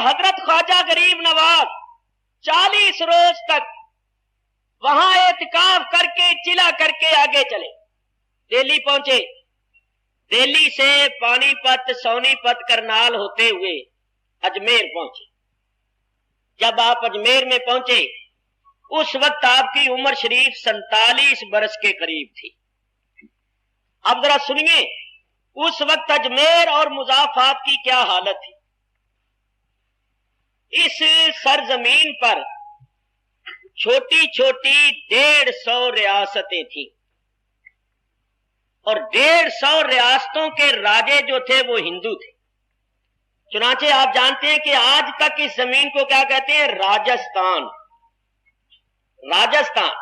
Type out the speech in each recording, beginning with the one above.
حضرت خواجہ غریب نواز 40 روز تک وہاں اعتکاف کر کے چلا کر کے آگے چلے، دہلی پہنچے، دہلی سے پانی پت، سونی پت، کرنال ہوتے ہوئے اجمیر پہنچے۔ جب آپ اجمیر میں پہنچے اس وقت آپ کی عمر شریف 47 برس کے قریب تھی۔ اب ذرا سنیے اس وقت اجمیر اور مضافات کی کیا حالت تھی۔ اس سرزمین پر چھوٹی چھوٹی 150 ریاستیں تھیں، اور 150 ریاستوں کے راجے جو تھے وہ ہندو تھے۔ چنانچہ آپ جانتے ہیں کہ آج تک اس زمین کو کیا کہتے ہیں؟ راجستھان۔ راجستھان،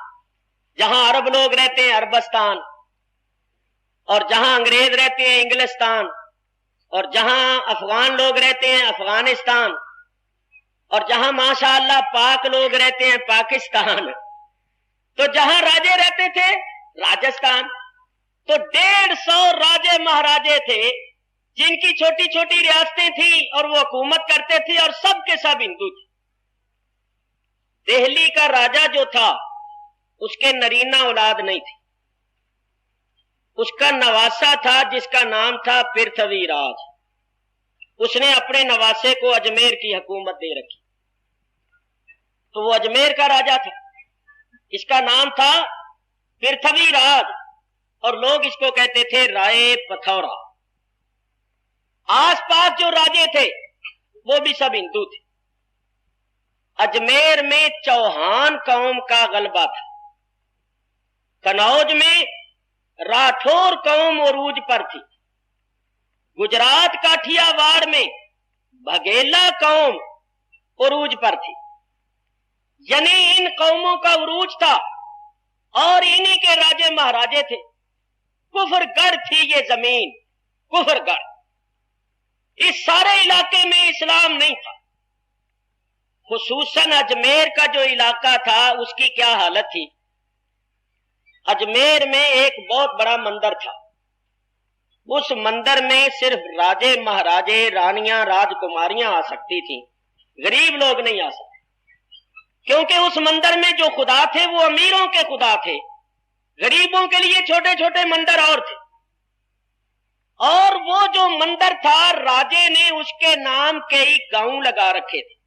جہاں عرب لوگ رہتے ہیں عربستان، اور جہاں انگریز رہتے ہیں انگلستان، اور جہاں افغان لوگ رہتے ہیں افغانستان، اور جہاں ماشاءاللہ پاک لوگ رہتے ہیں پاکستان۔ تو جہاں راجے رہتے تھے راجستھان۔ تو 150 راجے مہاراجے تھے جن کی چھوٹی چھوٹی ریاستیں تھیں اور وہ حکومت کرتے تھے، اور سب کے سب ہندو تھے۔ دہلی کا راجہ جو تھا اس کے نرینہ اولاد نہیں تھی، اس کا نواسا تھا جس کا نام تھا پرتھوی راج۔ اس نے اپنے نواسے کو اجمیر کی حکومت دے رکھی، تو وہ اجمیر کا راجہ تھا، اس کا نام تھا پرتھوی راج، اور لوگ اس کو کہتے تھے رائے پتھورا۔ آس پاس جو راجے تھے وہ بھی سب ہندو تھے۔ اجمیر میں چوہان قوم کا غلبہ تھا، کنوج میں راٹھور قوم عروج پر تھی، گجرات کاٹھیا واڑ میں بگھیلا قوم عروج پر تھی۔ یعنی ان قوموں کا عروج تھا اور انہی کے راجے مہاراجے تھے۔ کفر گڑھ تھی یہ زمین، کفر گڑھ۔ اس سارے علاقے میں اسلام نہیں تھا۔ خصوصاً اجمیر کا جو علاقہ تھا اس کی کیا حالت تھی۔ اجمیر میں ایک بہت بڑا مندر تھا، اس مندر میں صرف راجے مہاراجے، رانیاں، راجکماریاں آ سکتی تھیں، غریب لوگ نہیں آ سکتے، کیونکہ اس مندر میں جو خدا تھے وہ امیروں کے خدا تھے، غریبوں کے لیے چھوٹے چھوٹے مندر اور تھے۔ اور وہ جو مندر تھا راجے نے اس کے نام کئی گاؤں لگا رکھے تھے،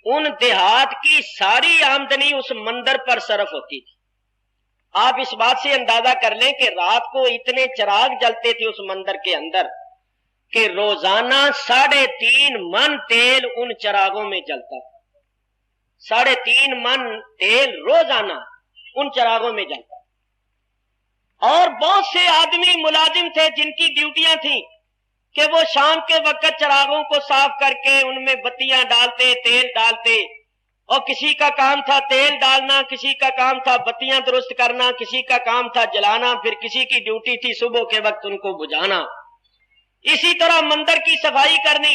ان دیہات کی ساری آمدنی اس مندر پر صرف ہوتی تھی۔ آپ اس بات سے اندازہ کر لیں کہ رات کو اتنے چراغ جلتے تھے اس مندر کے اندر کہ روزانہ 3.5 من تیل ان چراغوں میں جلتا تھا۔ 3.5 من تیل روزانہ ان چراغوں میں جلتا تھا۔ اور بہت سے آدمی ملازم تھے جن کی ڈیوٹیاں تھیں کہ وہ شام کے وقت چراغوں کو صاف کر کے ان میں بتیاں ڈالتے، تیل ڈالتے، اور کسی کا کام تھا تیل ڈالنا، کسی کا کام تھا بتیاں درست کرنا، کسی کا کام تھا جلانا، پھر کسی کی ڈیوٹی تھی صبح کے وقت ان کو بجھانا۔ اسی طرح مندر کی صفائی کرنی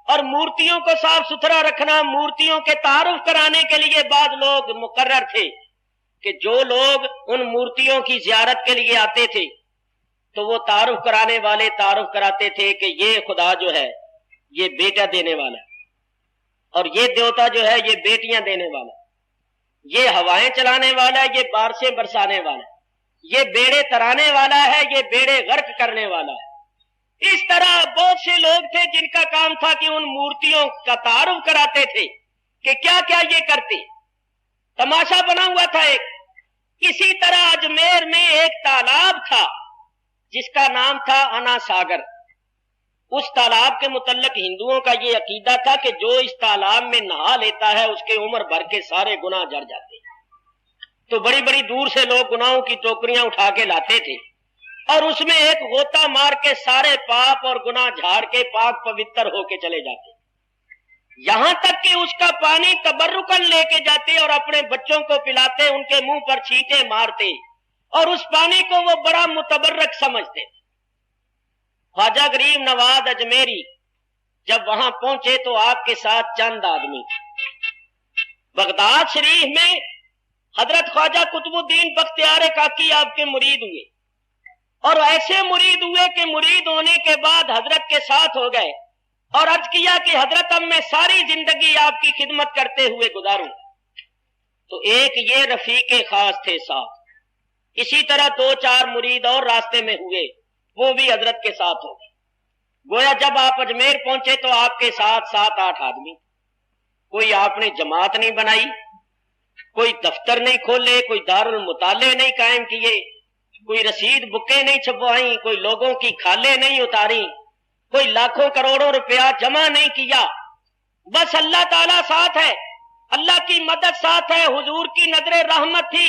اور مورتیوں کو صاف ستھرا رکھنا۔ مورتیوں کے تعارف کرانے کے لیے بعض لوگ مقرر تھے کہ جو لوگ ان مورتیوں کی زیارت کے لیے آتے تھے تو وہ تعارف کرانے والے تعارف کراتے تھے کہ یہ خدا جو ہے یہ بیٹا دینے والا ہے، اور یہ دیوتا جو ہے یہ بیٹیاں دینے والا ہے، یہ ہوائیں چلانے والا ہے، یہ بارشیں برسانے والا ہے، یہ بیڑے ترانے والا ہے، یہ بیڑے غرق کرنے والا ہے۔ اس طرح بہت سے لوگ تھے جن کا کام تھا کہ ان مورتیوں کا تعارف کراتے تھے کہ کیا کیا یہ کرتے۔ تماشا بنا ہوا تھا ایک۔ اسی طرح اجمیر میں ایک تالاب تھا جس کا نام تھا انا ساگر۔ اس تالاب کے متعلق ہندوؤں کا یہ عقیدہ تھا کہ جو اس تالاب میں نہا لیتا ہے اس کے عمر بھر کے سارے گناہ جڑ جاتے ہیں۔ تو بڑی بڑی دور سے لوگ گناہوں کی ٹوکریاں اٹھا کے لاتے تھے اور اس میں ایک غوطہ مار کے سارے پاپ اور گناہ جھاڑ کے پاک پوتر ہو کے چلے جاتے، یہاں تک کہ اس کا پانی تبرکن لے کے جاتے اور اپنے بچوں کو پلاتے، ان کے منہ پر چھینٹے مارتے اور اس پانی کو وہ بڑا متبرک سمجھتے۔ خواجہ غریب نواز اجمیری جب وہاں پہنچے تو آپ کے ساتھ چند آدمی تھے۔ بغداد شریف میں حضرت خواجہ قطب الدین بختیار کاکی آپ کے مرید ہوئے، اور ایسے مرید ہوئے کہ مرید ہونے کے بعد حضرت کے ساتھ ہو گئے اور عرض کیا کہ حضرت اب میں ساری زندگی آپ کی خدمت کرتے ہوئے گزاروں. تو ایک یہ رفیق خاص تھے ساتھ. اسی طرح 2-4 مرید اور راستے میں ہوئے, وہ بھی حضرت کے ساتھ ہو گئے. گویا جب آپ اجمیر پہنچے تو آپ کے ساتھ 7-8 آدمی. کوئی آپ نے جماعت نہیں بنائی, کوئی دفتر نہیں کھولے, کوئی دارالمطالعے نہیں قائم کیے, کوئی رسید بکیں نہیں چھپوائیں, کوئی لوگوں کی کھالیں نہیں اتاری, کوئی لاکھوں کروڑوں روپیہ جمع نہیں کیا. بس اللہ تعالیٰ ساتھ ہے, اللہ کی مدد ساتھ ہے, حضور کی نظر رحمت تھی.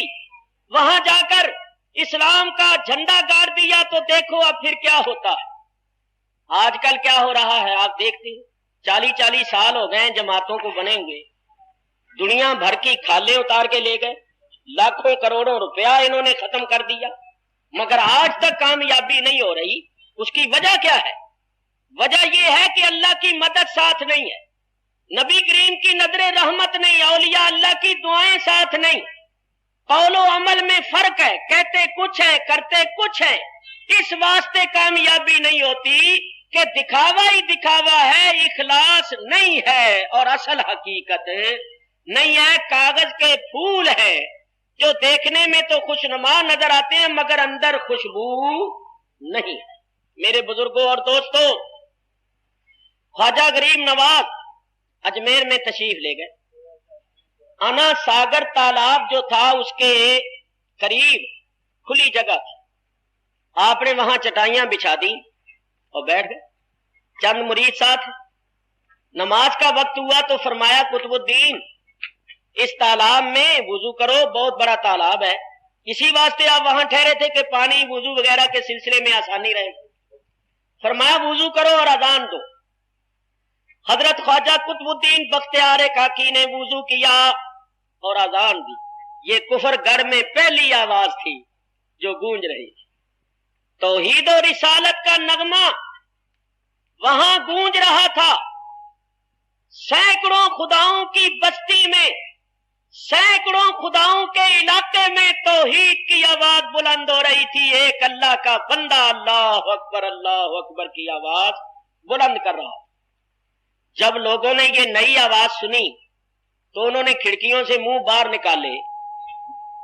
وہاں جا کر اسلام کا جھنڈا گاڑ دیا تو دیکھو اب پھر کیا ہوتا ہے. آج کل کیا ہو رہا ہے آپ دیکھتے ہیں. 40 سال ہو گئے جماعتوں کو بنے ہوئے, دنیا بھر کی کھالیں اتار کے لے گئے, لاکھوں کروڑوں روپیہ انہوں نے ختم کر دیا, مگر آج تک کامیابی نہیں ہو رہی. اس کی وجہ کیا ہے؟ وجہ یہ ہے کہ اللہ کی مدد ساتھ نہیں ہے, نبی کریم کی نظر رحمت نہیں, اولیاء اللہ کی دعائیں ساتھ نہیں. قول و عمل میں فرق ہے, کہتے کچھ ہے کرتے کچھ ہے. اس واسطے کامیابی نہیں ہوتی کہ دکھاوا ہی دکھاوا ہے, اخلاص نہیں ہے اور اصل حقیقت نہیں ہے. کاغذ کے پھول ہے جو دیکھنے میں تو خوشنما نظر آتے ہیں مگر اندر خوشبو نہیں. میرے بزرگوں اور دوستوں, خواجہ غریب نواز اجمیر میں تشریف لے گئے. انا ساگر تالاب جو تھا اس کے قریب کھلی جگہ تھی. آپ نے وہاں چٹائیاں بچھا دی اور بیٹھ گئے. چند مرید ساتھ. نماز کا وقت ہوا تو فرمایا قطب الدین اس تالاب میں وضو کرو, بہت بڑا تالاب ہے, اسی واسطے آپ وہاں ٹھہرے تھے کہ پانی وضو وغیرہ کے سلسلے میں آسانی رہے. فرمایا وضو کرو اور اذان دو. حضرت خواجہ قطب الدین بختیار کاکی نے وضو کیا اور اذان دی. یہ کفر گڑھ میں پہلی آواز تھی جو گونج رہی تھی. توحید و رسالت کا نغمہ وہاں گونج رہا تھا. سینکڑوں خداؤں کی بستی میں, سینکڑوں خداؤں کے علاقے میں توحید کی آواز بلند ہو رہی تھی. ایک اللہ کا بندہ اللہ اکبر کی آواز بلند کر رہا. جب لوگوں نے یہ نئی آواز سنی تو انہوں نے کھڑکیوں سے منہ باہر نکالے.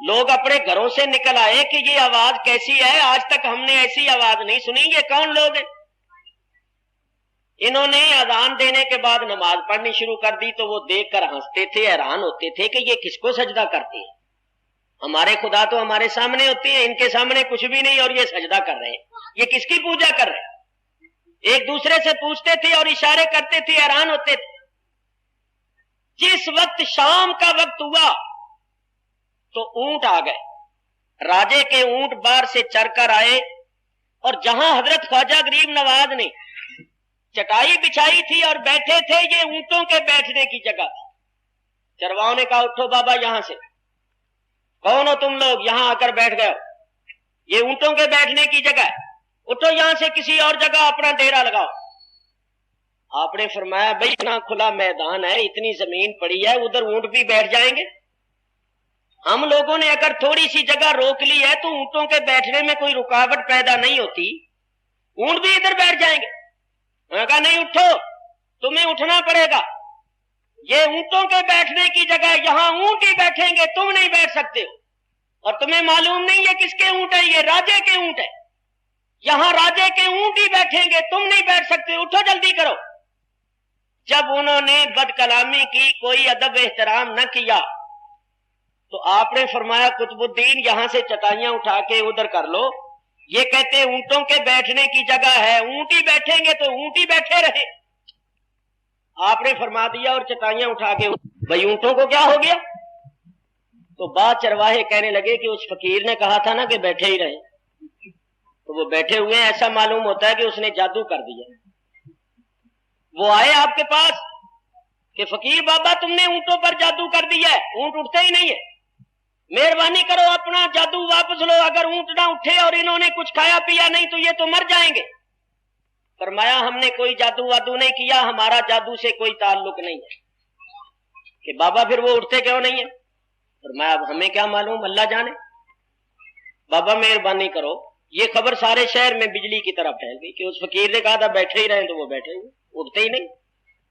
لوگ اپنے گھروں سے نکل آئے کہ یہ آواز کیسی ہے, آج تک ہم نے ایسی آواز نہیں سنی, یہ کون لوگ ہیں؟ انہوں نے اذان دینے کے بعد نماز پڑھنی شروع کر دی تو وہ دیکھ کر ہنستے تھے, حیران ہوتے تھے کہ یہ کس کو سجدہ کرتے ہیں. ہمارے خدا تو ہمارے سامنے ہوتے ہیں, ان کے سامنے کچھ بھی نہیں اور یہ سجدہ کر رہے ہیں, یہ کس کی پوجا کر رہے ہیں؟ ایک دوسرے سے پوچھتے تھے اور اشارے کرتے تھے, حیران ہوتے تھے. جس وقت شام کا وقت ہوا تو اونٹ آ گئے. راجے کے اونٹ باہر سے چر کر آئے اور جہاں حضرت خواجہ غریب نواز نے چٹائی بچھائی تھی اور بیٹھے تھے, یہ اونٹوں کے بیٹھنے کی جگہ تھی. چرواؤں نے کہا اٹھو بابا یہاں سے. کون ہو تم لوگ, یہاں آ کر بیٹھ گئے ہو, یہ اونٹوں کے بیٹھنے کی جگہ ہے, اٹھو یہاں سے کسی اور جگہ اپنا ڈیرا لگاؤ. آپ نے فرمایا بھائی اتنا کھلا میدان ہے, اتنی زمین پڑی ہے, ادھر اونٹ بھی بیٹھ جائیں گے. ہم لوگوں نے اگر تھوڑی سی جگہ روک لی ہے تو اونٹوں کے بیٹھنے میں کوئی رکاوٹ پیدا نہیں ہوتی, اونٹ بھی ادھر بیٹھ جائیں گے. میں نے کہا نہیں اٹھو, تمہیں اٹھنا پڑے گا, یہ اونٹوں کے بیٹھنے کی جگہ, یہاں اونٹ ہی بیٹھیں گے, تم نہیں بیٹھ سکتے ہو. اور تمہیں معلوم نہیں یہ کس کے اونٹ ہے, یہ راجے کے اونٹ ہے, یہاں راجے کے اونٹ ہی بیٹھیں گے, تم نہیں بیٹھ سکتے, اٹھو جلدی کرو. جب انہوں نے بد کلامی کی, کوئی ادب احترام نہ کیا, تو آپ نے فرمایا قطب الدین یہاں سے چٹائیاں اٹھا کے ادھر کر لو. یہ کہتے اونٹوں کے بیٹھنے کی جگہ ہے, اونٹ ہی بیٹھیں گے تو اونٹ ہی بیٹھے رہے. آپ نے فرما دیا اور چٹائیاں اٹھا کے. بھائی اونٹوں کو کیا ہو گیا؟ تو بعد چرواہے کہنے لگے کہ اس فقیر نے کہا تھا نا کہ بیٹھے ہی رہے, تو وہ بیٹھے ہوئے ہیں, ایسا معلوم ہوتا ہے کہ اس نے جادو کر دیا. وہ آئے آپ کے پاس کہ فقیر بابا تم نے اونٹوں پر جادو کر دیا ہے, اونٹ اٹھتے ہی نہیں ہے, مہربانی کرو اپنا جادو واپس لو. اگر اونٹ نہ اٹھے اور انہوں نے کچھ کھایا پیا نہیں تو یہ تو مر جائیں گے. فرمایا ہم نے کوئی جادو وادو نہیں کیا, ہمارا جادو سے کوئی تعلق نہیں ہے. کہ بابا پھر وہ اٹھتے کیوں نہیں ہیں؟ فرمایا اب ہمیں کیا معلوم, اللہ جانے. بابا مہربانی کرو. یہ خبر سارے شہر میں بجلی کی طرح پھیل گئی کہ اس فقیر نے کہا تھا بیٹھے ہی رہیں تو وہ بیٹھے ہوئے, اٹھتے ہی نہیں.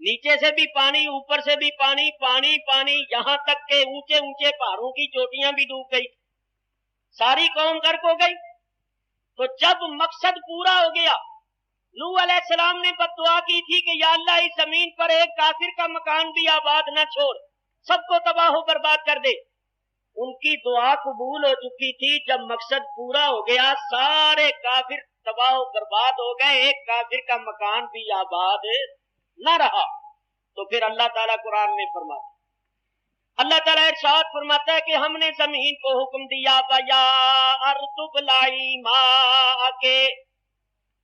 نیچے سے بھی پانی، اوپر سے بھی پانی، پانی پانی، یہاں تک کہ اونچے اونچے پہاڑوں کی چوٹیاں بھی ڈوب گئی، ساری قوم غرق ہو گئی۔ تو جب مقصد پورا ہو گیا، نوح علیہ السلام نے بد دعا کی تھی کہ یا اللہ اس زمین پر ایک کافر کا مکان بھی آباد نہ چھوڑ، سب کو تباہ و برباد کر دے۔ ان کی دعا قبول ہو چکی تھی، جب مقصد پورا ہو گیا سارے کافر تباہ و برباد ہو گئے، ایک کافر کا مکان بھی آباد نہ رہا۔ تو پھر اللہ تعالیٰ قرآن میں فرماتا، اللہ تعالیٰ ارشاد فرماتا ہے کہ ہم نے زمین کو حکم دیا وَيَا أَرْضُ ابْلَعِي مَاءَكِ،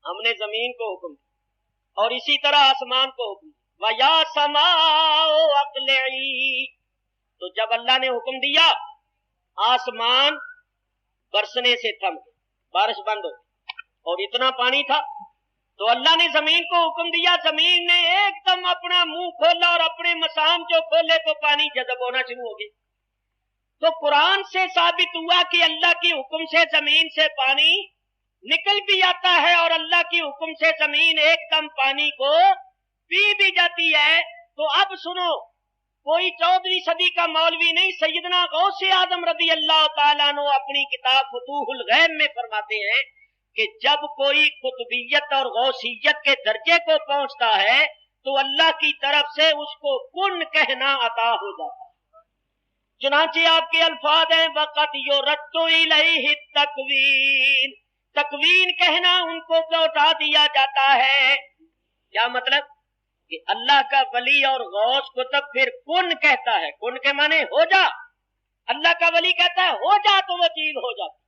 ہم نے زمین کو حکم دیا، اور اسی طرح آسمان کو حکم دیا وَيَا سَمَاءُ أَقْلِعِي، تو جب اللہ نے حکم دیا آسمان برسنے سے تھم گیا، بارش بند ہو گئی، اور اتنا پانی تھا تو اللہ نے زمین کو حکم دیا، زمین نے ایک دم اپنا منہ کھولا اور اپنے مسام جو کھولے تو پانی جذب ہونا شروع ہو گیا۔ تو قرآن سے ثابت ہوا کہ اللہ کی حکم سے زمین سے پانی نکل بھی آتا ہے، اور اللہ کی حکم سے زمین ایک دم پانی کو پی بھی جاتی ہے۔ تو اب سنو، کوئی 14ویں صدی کا مولوی نہیں، سیدنا غوث اعظم رضی اللہ تعالیٰ عنہ اپنی کتاب فتوح الغیب میں فرماتے ہیں کہ جب کوئی قطبیت اور غوثیت کے درجے کو پہنچتا ہے تو اللہ کی طرف سے اس کو کن کہنا عطا ہو جاتا ہے۔ چنانچہ آپ کے الفاظ ہیں وَقَدْ يُرَدُّ إِلَيْهِ التَّكْوِينُ، تکوین کہنا ان کو لوٹا دیا جاتا ہے۔ کیا مطلب؟ کہ اللہ کا ولی اور غوث قطب پھر کن کہتا ہے، کن کے معنی ہو جا، اللہ کا ولی کہتا ہے ہو جا تو وہ چیز ہو جاتی۔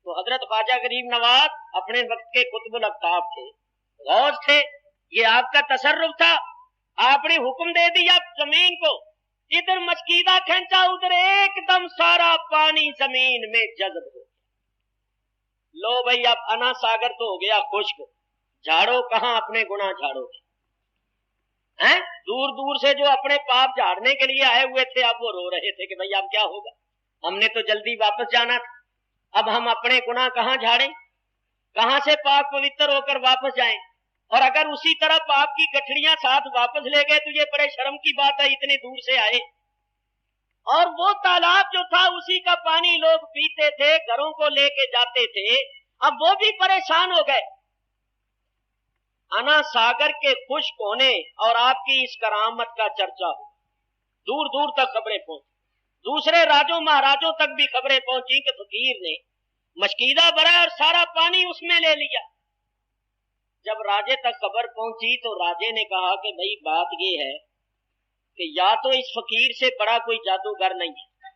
تو حضرت خواجہ غریب نواز اپنے وقت کے قطب الاقطاب تھے، غوث تھے، یہ آپ کا تصرف تھا، آپ نے حکم دے دیا زمین کو، ادھر مشکیزہ کھینچا، ادھر ایک دم سارا پانی زمین میں جذب ہو۔ لو بھئی اب انا ساگر تو ہو گیا خشک، جھاڑو کہاں اپنے گناہ جھاڑو گے؟ دور دور سے جو اپنے پاپ جھاڑنے کے لیے آئے ہوئے تھے اب وہ رو رہے تھے کہ بھئی اب کیا ہوگا، ہم نے تو جلدی واپس جانا تھا، اب ہم اپنے گناہ کہاں جھاڑیں، کہاں سے پاک پوتر ہو کر واپس جائیں؟ اور اگر اسی طرح پاپ کی گٹھڑیاں ساتھ واپس لے گئے تو یہ بڑے شرم کی بات ہے، اتنے دور سے آئے۔ اور وہ تالاب جو تھا اسی کا پانی لوگ پیتے تھے، گھروں کو لے کے جاتے تھے، اب وہ بھی پریشان ہو گئے۔ انا ساگر کے خشک ہونے اور آپ کی اس کرامت کا چرچا ہو، دور دور تک خبریں پہنچی، دوسرے راجوں مہاراجوں تک بھی خبریں پہنچی کہ فقیر نے مشکیزہ بھرا اور سارا پانی اس میں لے لیا۔ جب راجے تک خبر پہنچی تو راجے نے کہا کہ بھئی بات یہ ہے کہ یا تو اس فقیر سے بڑا کوئی جادوگر نہیں ہے،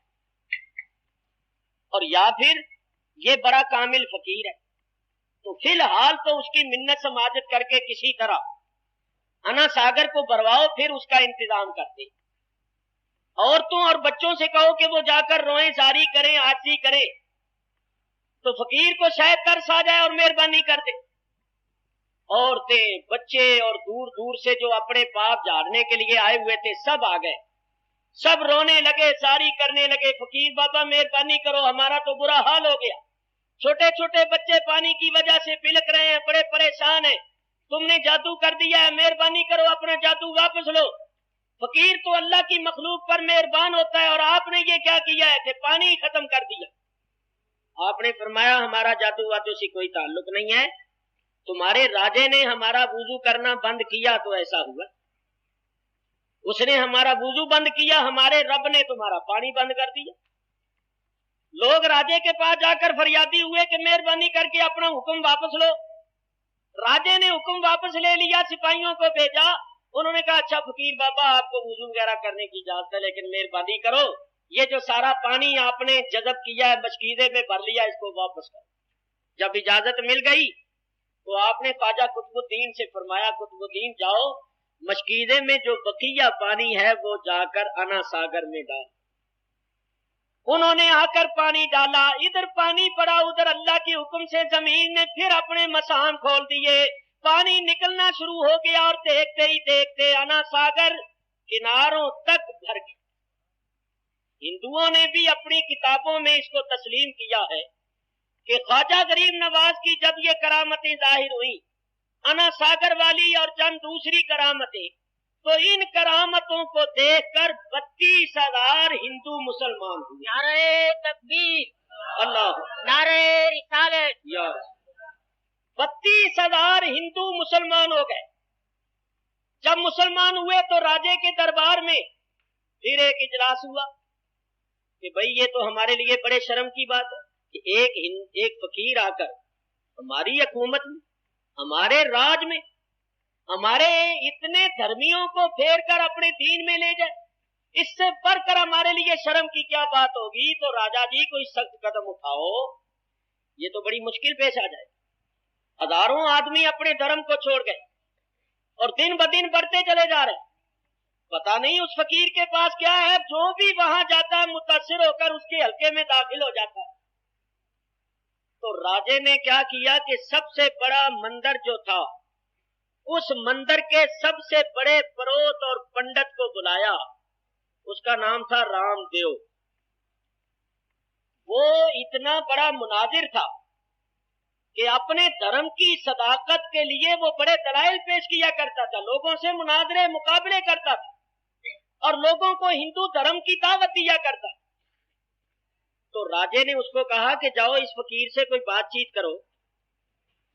اور یا پھر یہ بڑا کامل فقیر ہے، تو فی الحال تو اس کی منت سماجت کر کے کسی طرح انا ساگر کو بھرواؤ، پھر اس کا انتظام کرتے۔ عورتوں اور بچوں سے کہو کہ وہ جا کر روئیں، زاری کریں، عاجزی کریں، تو فقیر کو شاید ترس آ جائے اور مہربانی کر دے۔ عورتیں، بچے اور دور دور سے جو اپنے پاپ جھاڑنے کے لیے آئے ہوئے تھے سب آ گئے، سب رونے لگے، زاری کرنے لگے، فقیر بابا مہربانی کرو، ہمارا تو برا حال ہو گیا، چھوٹے چھوٹے بچے پانی کی وجہ سے بلک رہے ہیں، بڑے پریشان ہیں، تم نے جادو کر دیا ہے، مہربانی کرو اپنا جادو واپس لو۔ فقیر تو اللہ کی مخلوق پر مہربان ہوتا ہے، اور آپ نے یہ کیا کیا ہے کہ پانی ختم کر دیا۔ آپ نے فرمایا ہمارا جادو وادو سے کوئی تعلق نہیں ہے، تمہارے راجے نے ہمارا وضو کرنا بند کیا تو ایسا ہوا، اس نے ہمارا وضو بند کیا، ہمارے رب نے تمہارا پانی بند کر دیا۔ لوگ راجے کے پاس جا کر فریادی ہوئے کہ مہربانی کر کے اپنا حکم واپس لو۔ راجے نے حکم واپس لے لیا، سپاہیوں کو بھیجا، انہوں نے کہا اچھا فقیر بابا آپ کو وضو وغیرہ کرنے کی اجازت ہے، لیکن مہربانی کرو یہ جو سارا پانی آپ نے جذب کیا ہے مشکیزے میں بھر لیا، اس کو واپس کرو۔ جب اجازت مل گئی تو آپ نے خواجہ قطب الدین سے فرمایا قطب الدین جاؤ مشکیزے میں جو بقیہ پانی ہے وہ جا کر انا ساگر میں ڈال۔ انہوں نے آ کر پانی ڈالا، ادھر پانی پڑا، ادھر اللہ کے حکم سے زمین نے پھر اپنے مسام کھول دیے، پانی نکلنا شروع ہو گیا، اور دیکھتے ہی دیکھتے انا ساگر کناروں تک بھر گیا۔ ہندوؤں نے بھی اپنی کتابوں میں اس کو تسلیم کیا ہے کہ خواجہ غریب نواز کی جب یہ کرامتیں ظاہر ہوئیں، انا ساگر والی اور چند دوسری کرامتیں، تو ان کرامتوں کو دیکھ کر 32,000 ہندو مسلمان ہوئے. نعرہ تکبیر، اللہ نعرہ رسالت. 32,000 ہندو مسلمان ہو گئے. جب مسلمان ہوئے تو راجے کے دربار میں پھر ایک اجلاس ہوا کہ بھئی یہ تو ہمارے لیے بڑے شرم کی بات ہے کہ ایک فقیر آ کر ہماری حکومت میں، ہمارے راج میں، ہمارے اتنے دھرمیوں کو پھیر کر اپنے دین میں لے جائے. اس سے بڑھ کر ہمارے لیے شرم کی کیا بات ہوگی. تو راجا جی کوئی سخت قدم اٹھاؤ، یہ تو بڑی مشکل پیش آ جائے. ہزاروں آدمی اپنے دھرم کو چھوڑ گئے اور دن بدن بڑھتے چلے جا رہے. پتا نہیں اس فقیر کے پاس کیا ہے، جو بھی وہاں جاتا ہے متاثر ہو کر اس کے حلقے میں داخل ہو جاتا ہے. تو راجے نے کیا کیا کہ سب سے بڑا مندر جو تھا، اس مندر کے سب سے بڑے پروت اور پنڈت کو بلایا. اس کا نام تھا رام دیو. وہ اتنا بڑا مناظر تھا کہ اپنے دھرم کی صداقت کے لیے وہ بڑے دلائل پیش کیا کرتا تھا، لوگوں سے مناظرے مقابلے کرتا تھا اور لوگوں کو ہندو دھرم کی دعوت دیا کرتا. تو راجے نے اس کو کہا کہ جاؤ اس فقیر سے کوئی بات چیت کرو،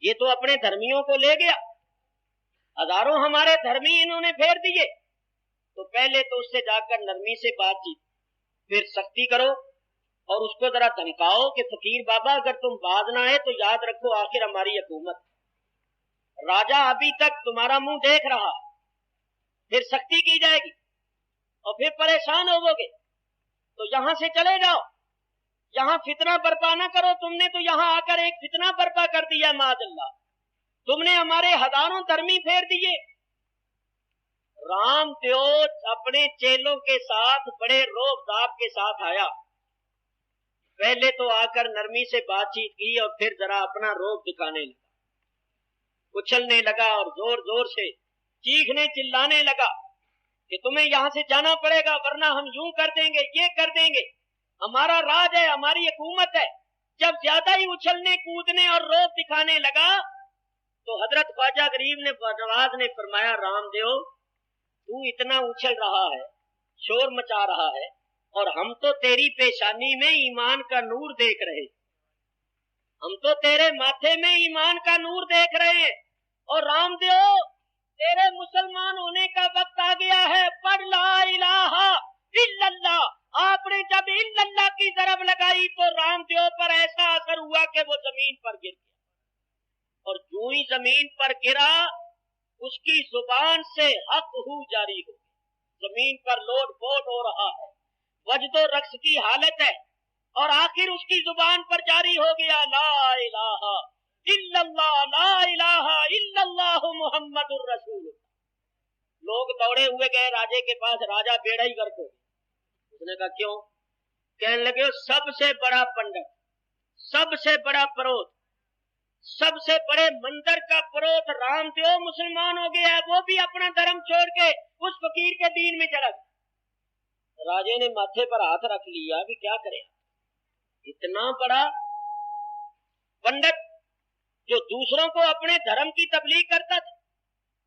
یہ تو اپنے دھرمیوں کو لے گیا، ہزاروں ہمارے دھرمی انہوں نے پھیر دیے. تو پہلے تو اس سے جا کر نرمی سے بات چیت، پھر سختی کرو اور اس کو ذرا دھمکاؤ کہ فقیر بابا اگر تم باز نہ آئے تو یاد رکھو آخر ہماری حکومت، راجا ابھی تک تمہارا منہ دیکھ رہا. پھر سختی کی جائے گی اور پھر پریشان ہوو گے. تو یہاں سے چلے جاؤ، یہاں فتنہ برپا نہ کرو. تم نے تو یہاں آ کر ایک فتنہ برپا کر دیا معاذ اللہ. تم نے ہمارے ہزاروں دھرمی پھیر دیے. رام دیو اپنے چیلوں کے ساتھ بڑے روب داب کے ساتھ آیا. پہلے تو آ کر نرمی سے بات چیت کی اور پھر ذرا اپنا روب دکھانے لگا، اچھلنے لگا اور زور زور سے چیخنے چلانے لگا کہ تمہیں یہاں سے جانا پڑے گا ورنہ ہم یوں کر دیں گے، یہ کر دیں گے، ہمارا راج ہے، ہماری حکومت ہے. جب زیادہ ہی اچھلنے کودنے اور روب دکھانے لگا تو حضرت خواجہ غریب نواز نے فرمایا رام دیو تو اتنا اچھل رہا ہے، شور مچا رہا ہے اور ہم تو تیری پیشانی میں ایمان کا نور دیکھ رہے، ہم تو تیرے ماتھے میں ایمان کا نور دیکھ رہے ہیں. اور رام دیو تیرے مسلمان ہونے کا وقت آ گیا ہے، پڑھ لا الہ الا اللہ. آپ نے جب الا اللہ کی ضرب لگائی تو رام دیو پر ایسا اثر ہوا کہ وہ زمین پر گر گیا. اور جو ہی زمین پر گرا اس کی زبان سے حق ہو جاری ہو، زمین پر لوٹ پوٹ ہو رہا ہے، وجد و رقص کی حالت ہے اور آخر اس کی زبان پر جاری ہو گیا لا الہ الا اللہ، لا الہ الا اللہ محمد الرسول اللہ. لوگ دوڑے ہوئے گئے راجے کے پاس، راجا بیڑا ہی گرک ہو. اس نے کہا کیوں؟ کہنے لگے سب سے بڑا پنڈت، سب سے بڑا پروت، سب سے بڑے مندر کا پروت رام دیو مسلمان ہو گیا ہے، وہ بھی اپنا دھرم چھوڑ کے اس فقیر کے دین میں چلا گیا. راجے نے ماتھے پر ہاتھ رکھ لیا کہ کیا کرے. اتنا بڑا پنڈت جو دوسروں کو اپنے دھرم کی تبلیغ کرتا تھا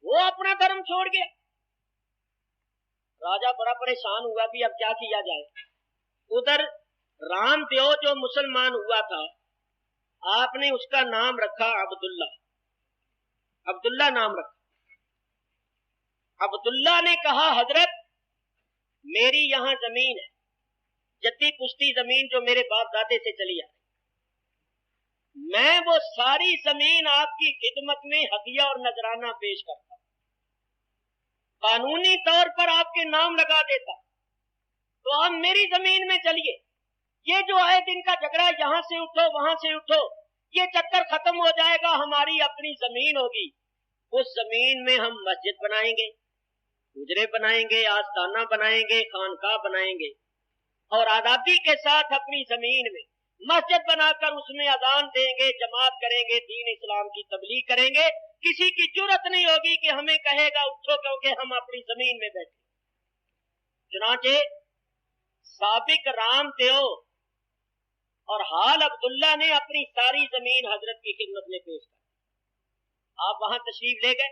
وہ اپنا دھرم چھوڑ گیا. راجا بڑا پریشان ہوا بھی اب کیا کیا جائے. ادھر رام دیو جو مسلمان ہوا تھا آپ نے اس کا نام رکھا عبداللہ. عبداللہ نام رکھا. عبداللہ نے کہا حضرت میری یہاں زمین ہے، جدی پشتی زمین جو میرے باپ دادے سے چلی آئی، میں وہ ساری زمین آپ کی خدمت میں ہدیہ اور نذرانہ پیش کرتا ہوں، قانونی طور پر آپ کے نام لگا دیتا. تو آپ میری زمین میں چلیے، یہ جو ہے دن کا جھگڑا یہاں سے اٹھو وہاں سے اٹھو یہ چکر ختم ہو جائے گا. ہماری اپنی زمین ہوگی، اس زمین میں ہم مسجد بنائیں گے، حجرے بنائیں گے، آستانہ بنائیں گے، خانقاہ بنائیں گے اور آزادی کے ساتھ اپنی زمین میں مسجد بنا کر اس میں اذان دیں گے، جماعت کریں گے، دین اسلام کی تبلیغ کریں گے. کسی کی جرأت نہیں ہوگی کہ ہمیں کہے گا اٹھو کیونکہ ہم اپنی زمین میں بیٹھے. چنانچہ سابق رام دیو اور حال عبداللہ نے اپنی ساری زمین حضرت کی خدمت میں پیش کر. آپ وہاں تشریف لے گئے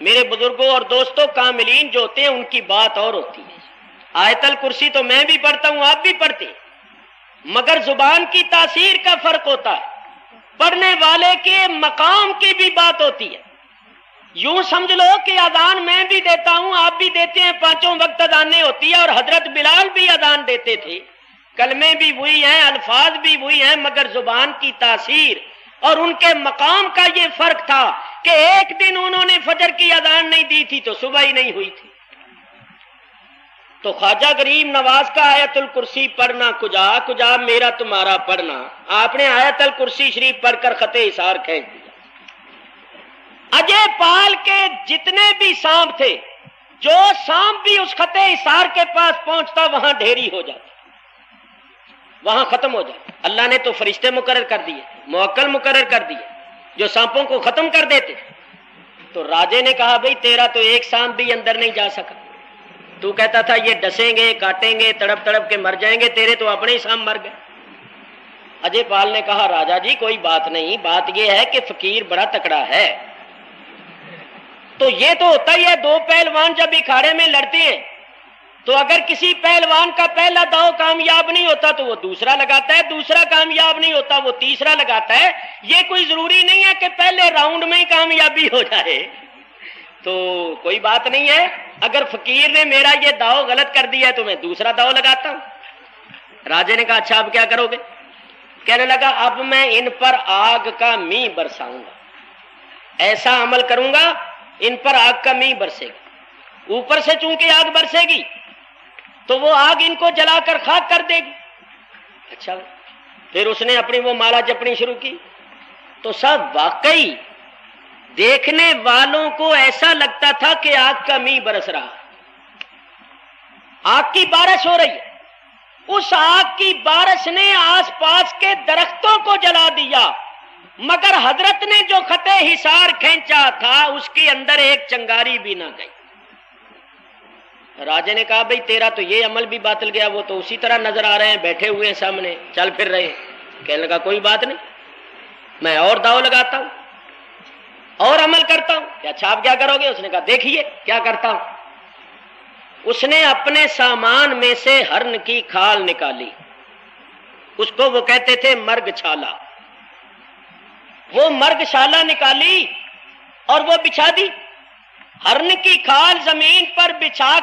میرے بزرگوں اور دوستوں، کاملین جو ہوتے ہیں ان کی بات اور ہوتی ہے۔ آیت الکرسی تو میں بھی پڑھتا ہوں، آپ بھی پڑھتے ہیں، مگر زبان کی تاثیر کا فرق ہوتا ہے، پڑھنے والے کے مقام کی بھی بات ہوتی ہے۔ یوں سمجھ لو کہ اذان میں بھی دیتا ہوں، آپ بھی دیتے ہیں، 5 وقت اذانیں ہوتی ہے، اور حضرت بلال بھی اذان دیتے تھے، کلمے بھی وہی ہیں، الفاظ بھی وہی ہیں، مگر زبان کی تاثیر اور ان کے مقام کا یہ فرق تھا کہ ایک دن انہوں نے فجر کی اذان نہیں دی تھی تو صبح ہی نہیں ہوئی تھی۔ تو خواجہ غریب نواز کا آیت الکرسی پڑھنا کجا کجا میرا تمہارا پڑھنا، آپ نے آیت الکرسی شریف پڑھ کر خط حصار کھینچ دیا۔ اجے پال کے جتنے بھی سانپ تھے، جو سانپ بھی اس خط حصار کے پاس پہنچتا وہاں ڈھیری ہو جاتا، وہاں ختم ہو جاتا۔ اللہ نے تو فرشتے مقرر کر دیے، موکل مقرر کر دیے جو سانپوں کو ختم کر دیتے۔ تو راجے نے کہا بھئی تیرا تو ایک سانپ بھی اندر نہیں جا سکا، تو کہتا تھا یہ ڈسیں گے، کاٹیں گے، تڑپ تڑپ کے مر جائیں گے، تیرے تو اپنے ہی سانپ مر گئے۔ اجے پال نے کہا راجا جی کوئی بات نہیں، بات یہ ہے کہ فقیر بڑا تکڑا ہے۔ تو یہ تو ہوتا ہی ہے، 2 پہلوان جب اکھاڑے میں لڑتے ہیں تو اگر کسی پہلوان کا پہلا داؤ کامیاب نہیں ہوتا تو وہ دوسرا لگاتا ہے، دوسرا کامیاب نہیں ہوتا وہ تیسرا لگاتا ہے۔ یہ کوئی ضروری نہیں ہے کہ پہلے راؤنڈ میں ہی کامیابی ہو جائے، تو کوئی بات نہیں ہے، اگر فقیر نے میرا یہ داؤ غلط کر دیا ہے تو میں دوسرا داؤ لگاتا ہوں۔ راجے نے کہا اچھا اب کیا کرو گے؟ کہنے لگا اب میں ان پر آگ کا می برساؤں گا، ایسا عمل کروں گا ان پر آگ کا می برسے گا، اوپر سے چونکہ آگ برسے گی تو وہ آگ ان کو جلا کر خاک کر دے گی۔ اچھا پھر اس نے اپنی وہ مالا جپنی شروع کی تو سب واقعی دیکھنے والوں کو ایسا لگتا تھا کہ آگ کا می برس رہا، آگ کی بارش ہو رہی ہے۔ اس آگ کی بارش نے آس پاس کے درختوں کو جلا دیا، مگر حضرت نے جو خط حصار کھینچا تھا اس کے اندر ایک چنگاری بھی نہ گئی۔ راجے نے کہا بھئی تیرا تو یہ عمل بھی باطل گیا، وہ تو اسی طرح نظر آ رہے ہیں، بیٹھے ہوئے ہیں سامنے، چل پھر رہے ہیں۔ کہنے لگا کوئی بات نہیں، میں اور داؤ لگاتا ہوں اور عمل کرتا ہوں۔ کہ اچھا آپ کیا کرو گے؟ اس نے کہا دیکھیے کیا کرتا ہوں۔ اس نے اپنے سامان میں سے ہرن کی کھال نکالی، اس کو وہ کہتے تھے مرگ چھالا، وہ مرگ شالہ نکالی اور وہ بچھا دی۔ ہرن کی کھال زمین پر بچھا کے